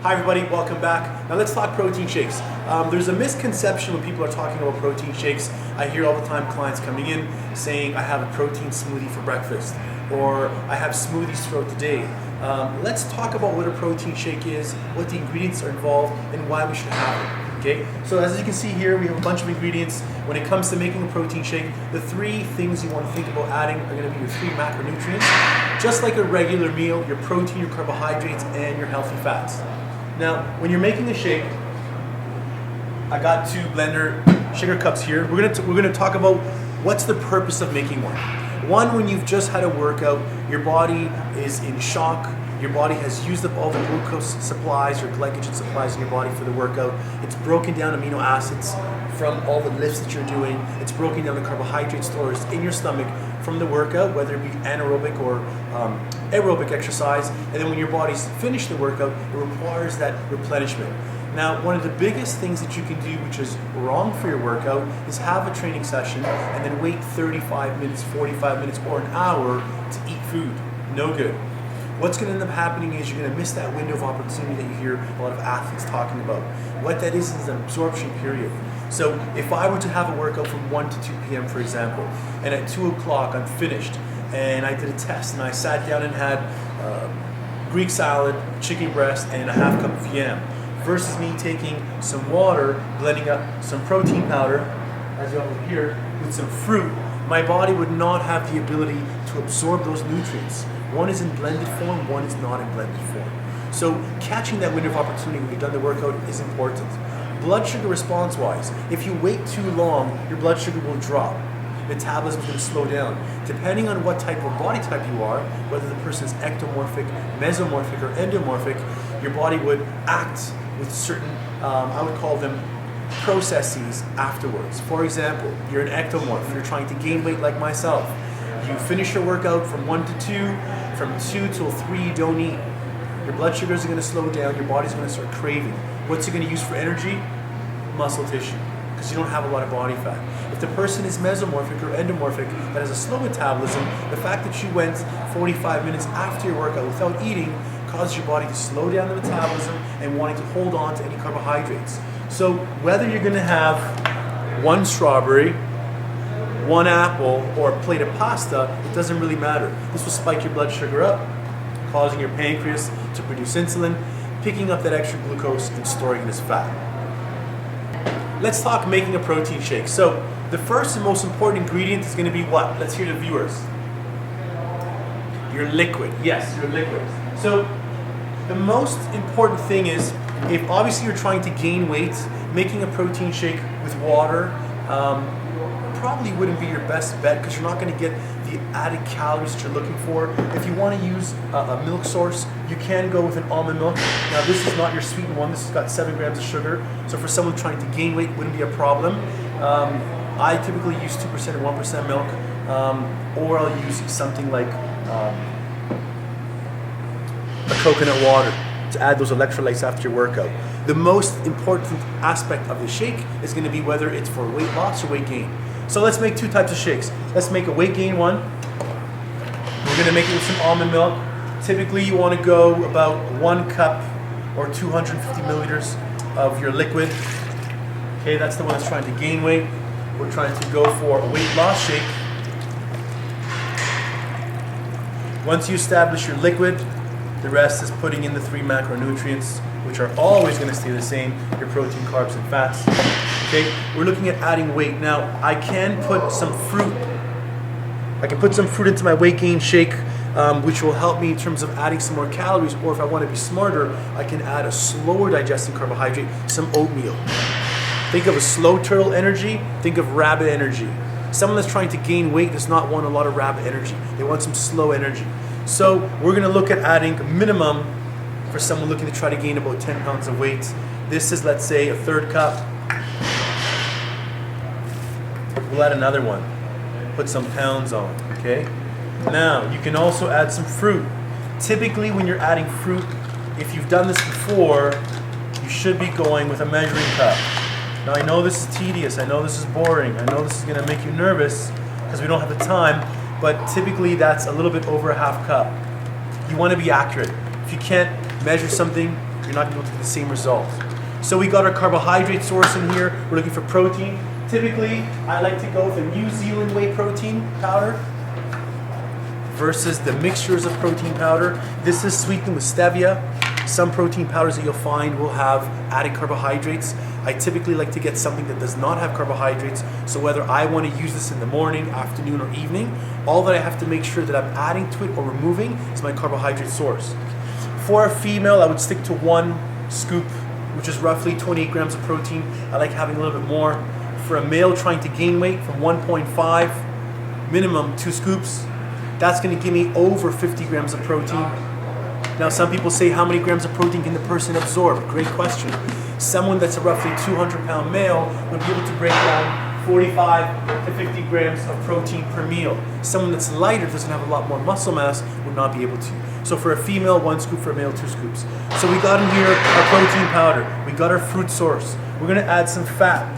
Hi everybody, welcome back. Now let's talk protein shakes. There's a misconception when people are talking about protein shakes. I hear all the time clients coming in saying, I have a protein smoothie for breakfast, or I have smoothies throughout the day. Let's talk about what a protein shake is, what the ingredients are involved, and why we should have it. Okay, so as you can see here, we have a bunch of ingredients. When it comes to making a protein shake, the three things you want to think about adding are going to be your three macronutrients. Just like a regular meal, your protein, your carbohydrates, and your healthy fats. Now, when you're making a shake, I got two blender sugar cups here. We're gonna talk about what's the purpose of making one. One, when you've just had a workout, your body is in shock. Your body has used up all the glucose supplies, your glycogen supplies in your body for the workout. It's broken down amino acids from all the lifts that you're doing. It's broken down the carbohydrate stores in your stomach from the workout, whether it be anaerobic or aerobic exercise. And then when your body's finished the workout, it requires that replenishment. Now, one of the biggest things that you can do, which is wrong for your workout, is have a training session and then wait 35 minutes, 45 minutes, or an hour to eat food. No good. What's going to end up happening is you're going to miss that window of opportunity that you hear a lot of athletes talking about. What that is an absorption period. So if I were to have a workout from 1 to 2 p.m., for example, and at 2 o'clock I'm finished, and I did a test, and I sat down and had Greek salad, chicken breast, and a half cup of yam, versus me taking some water, blending up some protein powder, as you have here, with some fruit, my body would not have the ability to absorb those nutrients. One is in blended form, one is not in blended form. So catching that window of opportunity when you've done the workout is important. Blood sugar response-wise, if you wait too long, your blood sugar will drop. Metabolism is going to slow down. Depending on what type of body type you are, whether the person is ectomorphic, mesomorphic, or endomorphic, your body would act with certain, I would call them processes afterwards. For example, you're an ectomorph, you're trying to gain weight like myself. You finish your workout from 1 to 2, from 2 till 3 you don't eat. Your blood sugars are going to slow down, your body's going to start craving. What's it going to use for energy? Muscle tissue, because you don't have a lot of body fat. If the person is mesomorphic or endomorphic that has a slow metabolism, the fact that you went 45 minutes after your workout without eating causes your body to slow down the metabolism and wanting to hold on to any carbohydrates. So whether you're going to have one strawberry, one apple, or a plate of pasta, it doesn't really matter. This will spike your blood sugar up, causing your pancreas to produce insulin, picking up that extra glucose and storing it as fat. Let's talk making a protein shake. So the first and most important ingredient is going to be what? Let's hear the viewers. Your liquid. Yes, your liquid. So the most important thing is, if obviously you're trying to gain weight, making a protein shake with water probably wouldn't be your best bet, because you're not going to get the added calories that you're looking for. If you want to use a milk source, you can go with an almond milk. Now this is not your sweetened one, this has got 7 grams of sugar, so for someone trying to gain weight, it wouldn't be a problem. I typically use 2% or 1% milk, or I'll use something like a coconut water to add those electrolytes after your workout. The most important aspect of the shake is going to be whether it's for weight loss or weight gain. So let's make two types of shakes. Let's make a weight gain one. We're going to make it with some almond milk. Typically you want to go about 1 cup or 250 milliliters of your liquid. Okay, that's the one that's trying to gain weight. We're trying to go for a weight loss shake. Once you establish your liquid, the rest is putting in the 3 macronutrients, which are always going to stay the same, your protein, carbs, and fats. Okay, we're looking at adding weight. Now, I can put some fruit. I can put some fruit into my weight gain shake, which will help me in terms of adding some more calories, or if I want to be smarter, I can add a slower digesting carbohydrate, some oatmeal. Think of a slow turtle energy, think of rabbit energy. Someone that's trying to gain weight does not want a lot of rapid energy. They want some slow energy. So we're going to look at adding a minimum for someone looking to try to gain about 10 pounds of weight. This is, let's say, a third cup. We'll add another one. Put some pounds on, okay? Now, you can also add some fruit. Typically, when you're adding fruit, if you've done this before, you should be going with a measuring cup. Now, I know this is tedious. I know this is boring. I know this is going to make you nervous because we don't have the time, but typically that's a little bit over a half cup. You want to be accurate. If you can't measure something, you're not going to be able to get the same result. So we got our carbohydrate source in here. We're looking for protein. Typically, I like to go with a New Zealand whey protein powder versus the mixtures of protein powder. This is sweetened with stevia. Some protein powders that you'll find will have added carbohydrates. I typically like to get something that does not have carbohydrates, so whether I want to use this in the morning, afternoon, or evening, all that I have to make sure that I'm adding to it or removing is my carbohydrate source. For a female, I would stick to 1 scoop, which is roughly 28 grams of protein. I like having a little bit more. For a male trying to gain weight, from 1.5, minimum 2 scoops, that's going to give me over 50 grams of protein. Now, some people say, how many grams of protein can the person absorb? Great question. Someone that's a roughly 200-pound male would be able to break down 45 to 50 grams of protein per meal. Someone that's lighter, doesn't have a lot more muscle mass, would not be able to. So for a female, 1 scoop. For a male, 2 scoops. So we got in here our protein powder. We got our fruit source. We're going to add some fat.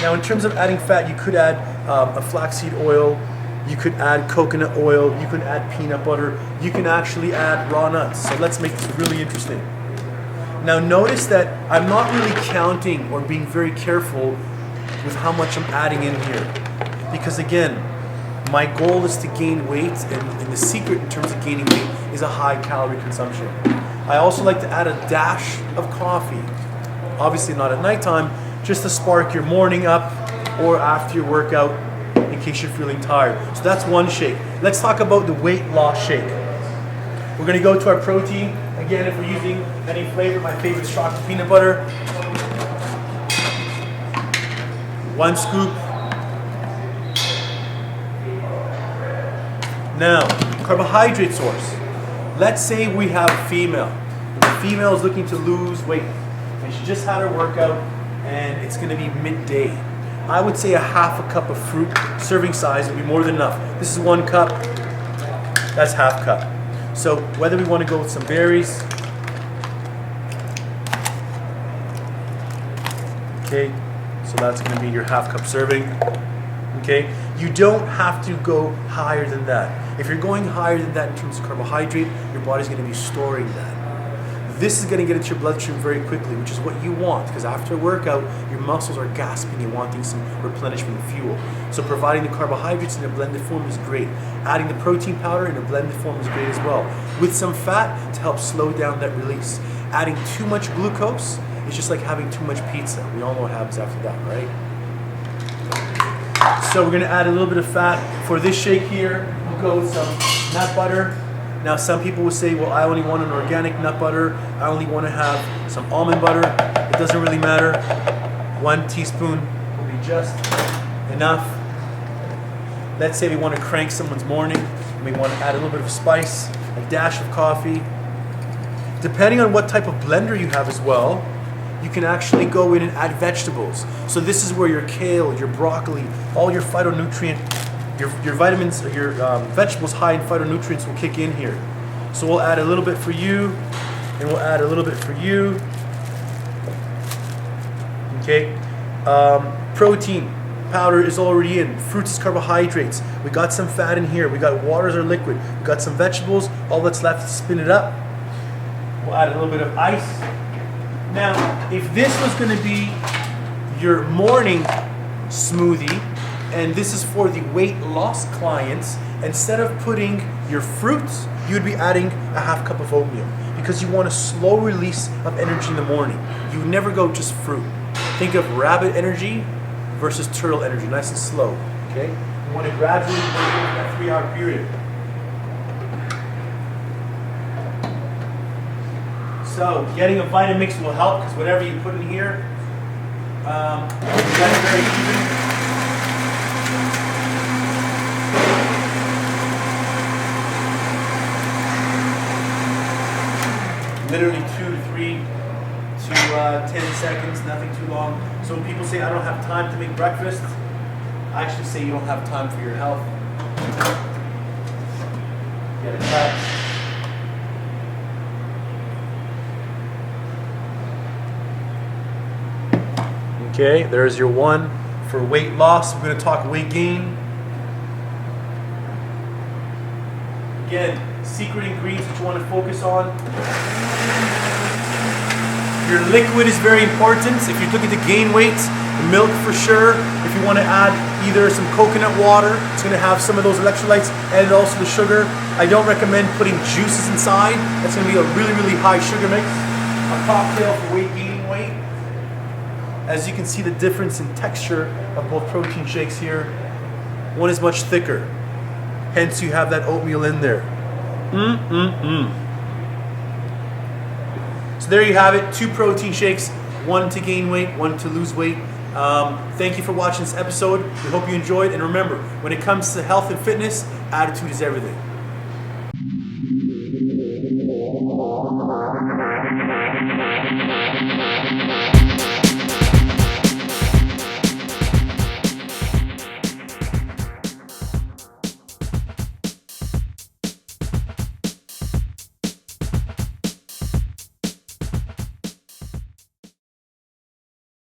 Now, in terms of adding fat, you could add a flaxseed oil. You could add coconut oil. You could add peanut butter. You can actually add raw nuts. So let's make this really interesting. Now, notice that I'm not really counting or being very careful with how much I'm adding in here. Because again, my goal is to gain weight, and the secret in terms of gaining weight is a high calorie consumption. I also like to add a dash of coffee. Obviously not at nighttime, just to spark your morning up or after your workout in case you're feeling tired. So that's one shake. Let's talk about the weight loss shake. We're going to go to our protein. Again, if we're using any flavor, my favorite is chocolate peanut butter. 1 scoop. Now, carbohydrate source. Let's say we have a female. The female is looking to lose weight, and she just had her workout, and it's going to be midday. I would say a half a cup of fruit, serving size, would be more than enough. This is 1 cup, that's half cup. So whether we want to go with some berries, okay, so that's going to be your half cup serving, okay. You don't have to go higher than that. If you're going higher than that in terms of carbohydrate, your body's going to be storing that. This is going to get into your bloodstream very quickly, which is what you want, because after a workout, your muscles are gasping and wanting some replenishment of fuel. So providing the carbohydrates in a blended form is great. Adding the protein powder in a blended form is great as well, with some fat to help slow down that release. Adding too much glucose is just like having too much pizza. We all know what happens after that, right? So we're going to add a little bit of fat. For this shake here, we'll go with some nut butter. Now, some people will say, well, I only want an organic nut butter. I only want to have some almond butter. It doesn't really matter. 1 teaspoon will be just enough. Let's say we want to crank someone's morning, and we want to add a little bit of spice, a dash of coffee. Depending on what type of blender you have as well, you can actually go in and add vegetables. So this is where your kale, your broccoli, all your phytonutrient, your vitamins, your vegetables high in phytonutrients will kick in here. So we'll add a little bit for you, and we'll add a little bit for you. Okay. Protein powder is already in. Fruits is carbohydrates. We got some fat in here. We got water as our liquid. We got some vegetables. All that's left is to spin it up. We'll add a little bit of ice. Now, if this was going to be your morning smoothie, and this is for the weight loss clients, instead of putting your fruits, you would be adding a half cup of oatmeal, because you want a slow release of energy in the morning. You would never go just fruit. Think of rabbit energy versus turtle energy, nice and slow, okay? You want to gradually break into that 3-hour period. So getting a Vitamix will help, because whatever you put in here, that's very even. literally 2 to 3 to 10 seconds, nothing too long. So when people say I don't have time to make breakfast, I actually say you don't have time for your health. Get a cut. Okay, there's your one for weight loss. We're going to talk weight gain. Again, secret ingredients that you want to focus on. Your liquid is very important. If you're looking to gain weight, milk for sure. If you want to add either some coconut water, it's going to have some of those electrolytes and also the sugar. I don't recommend putting juices inside. That's going to be a really, really high sugar mix. A cocktail for weight gaining weight. As you can see the difference in texture of both protein shakes here. One is much thicker. Hence you have that oatmeal in there. So there you have it, 2 protein shakes, 1 to gain weight, 1 to lose weight. Thank you for watching this episode. We hope you enjoyed. And remember, when it comes to health and fitness, attitude is everything.